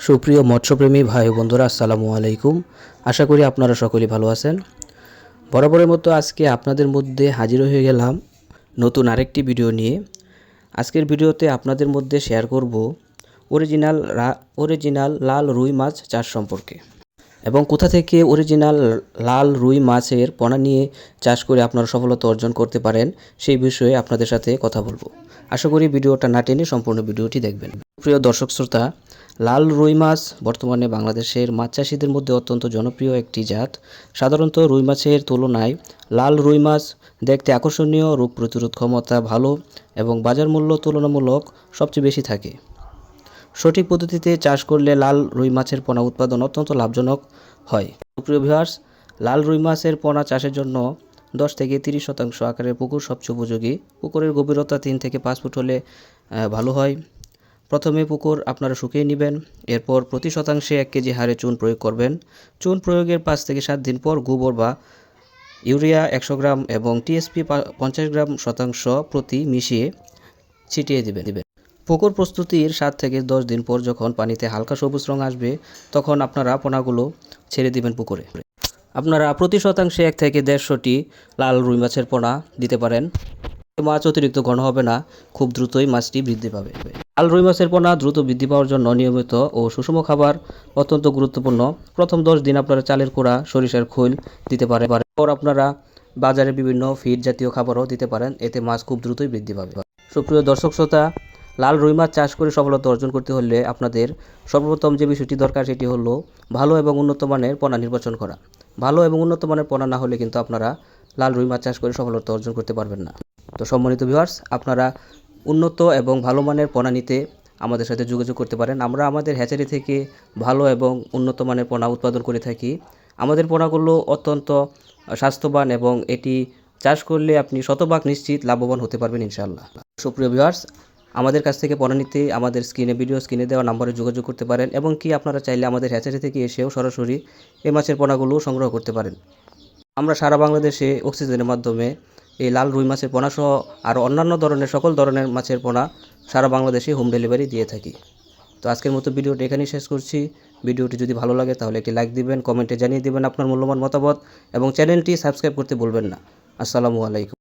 সুপ্রিয় মৎস্যপ্রেমী ভাই বন্ধুরা, আসসালামু আলাইকুম। আশা করি আপনারা সকলেই ভালো আছেন। বরাবরের মতো আজকে আপনাদের মধ্যে হাজির হয়ে গেলাম নতুন আরেকটি ভিডিও নিয়ে। আজকের ভিডিওতে আপনাদের মধ্যে শেয়ার করব অরিজিনাল লাল রুই মাছ চাষ সম্পর্কে এবং কোথা থেকে অরিজিনাল লাল রুই মাছের পোনা নিয়ে চাষ করে আপনারা সফলতা অর্জন করতে পারেন সেই বিষয়ে আপনাদের সাথে কথা বলবো। আশা করি ভিডিওটা না টেনে সম্পূর্ণ ভিডিওটি দেখবেন। প্রিয় দর্শক শ্রোতা, লাল রুই মাছ বর্তমানে বাংলাদেশের মাছ চাষিদের মধ্যে অত্যন্ত জনপ্রিয় একটি জাত। সাধারণত রুই মাছের তুলনায় লাল রুই মাছ দেখতে আকর্ষণীয়, রোগ প্রতিরোধ ক্ষমতা ভালো এবং বাজার মূল্য তুলনামূলক সবচেয়ে বেশি থাকে। সঠিক পদ্ধতিতে চাষ করলে লাল রুই মাছের পোনা উৎপাদন অত্যন্ত লাভজনক হয়। প্রিয় ভিউয়ার্স, লাল রুই মাছের পোনা চাষের জন্য 10 থেকে 30% আকারের পুকুর সবচেয়ে উপযোগী। পুকুরের গভীরতা 3 থেকে 5 ফুট হলে ভালো হয়। প্রথমে পুকুর আপনারা শুকিয়ে নেবেন। এরপর প্রতি শতাংশে 1 কেজি হারে চুন প্রয়োগ করবেন। চুন প্রয়োগের 5 থেকে 7 দিন পর গোবর বা ইউরিয়া 100 গ্রাম এবং টিএসপি 50 গ্রাম শতাংশ প্রতি মিশিয়ে ছিটিয়ে দিবেন। পুকুর প্রস্তুতির 7 থেকে 10 দিন পর যখন পানিতে হালকা সবুজ রং আসবে তখন আপনারা পোনাগুলো ছেড়ে দিবেন পুকুরে। আপনারা প্রতি শতাংশে 1 থেকে 150টি লাল রুই মাছের পোনা দিতে পারেন। মাছ অতিরিক্ত ঘন হবে না, খুব দ্রুতই মাছটি বৃদ্ধি পাবে। লাল রুই মাছের পোনা দ্রুত বৃদ্ধি পাওয়ার জন্য নিয়মিত ও সুষম খাবার অত্যন্ত গুরুত্বপূর্ণ। প্রথম 10 দিন আপনারা চালের কুড়া, সরিষার খৈল দিতে পারেন। পর আপনারা বাজারে বিভিন্ন ফিড জাতীয় খাবারও দিতে পারেন, এতে মাছ খুব দ্রুতই বৃদ্ধি পাবে। সুপ্রিয় দর্শক শ্রোতা, লাল রুই মাছ চাষ করে সফলতা অর্জন করতে হলে আপনাদের সর্বপ্রথম যে বিষয়টি দরকার সেটি হলো ভালো এবং উন্নত মানের পোনা নির্বাচন করা। ভালো এবং উন্নত মানের পোনা না হলে কিন্তু আপনারা লাল রুই মাছ চাষ করে সফলতা অর্জন করতে পারবেন না। তো সম্মানিত ভিউয়ার্স, আপনারা উন্নত এবং ভালো মানের পোনা নিতে আমাদের সাথে যোগাযোগ করতে পারেন। আমরা আমাদের হ্যাচারি থেকে ভালো এবং উন্নত মানের পোনা উৎপাদন করে থাকি। আমাদের পোনাগুলো অত্যন্ত স্বাস্থ্যবান এবং এটি চাষ করলে আপনি শতভাগ নিশ্চিত লাভবান হতে পারবেন ইনশাআল্লাহ। সুপ্রিয় ভিউয়ার্স, আমাদের কাছ থেকে পোনা নিতে আমাদের ভিডিও স্ক্রিনে দেওয়া নম্বরে যোগাযোগ করতে পারেন এবং কি আপনারা চাইলে আমাদের হ্যাচারি থেকে এসেও সরাসরি এই মাছের পোনাগুলো সংগ্রহ করতে পারেন। আমরা সারা বাংলাদেশে অক্সিজেনের মাধ্যমে এই লাল রুই মাছের পোনা সহ আর অন্যান্য ধরনের সকল ধরনের মাছের পোনা সারা বাংলাদেশে হোম ডেলিভারি দিয়ে থাকি। তো আজকের মতো ভিডিওটি এখানেই শেষ করছি। ভিডিওটি যদি ভালো লাগে তাহলে একটি লাইক দিবেন, কমেন্টে জানিয়ে দিবেন আপনার মূল্যবান মতামত এবং চ্যানেলটি সাবস্ক্রাইব করতে ভুলবেন না। আসসালামু আলাইকুম।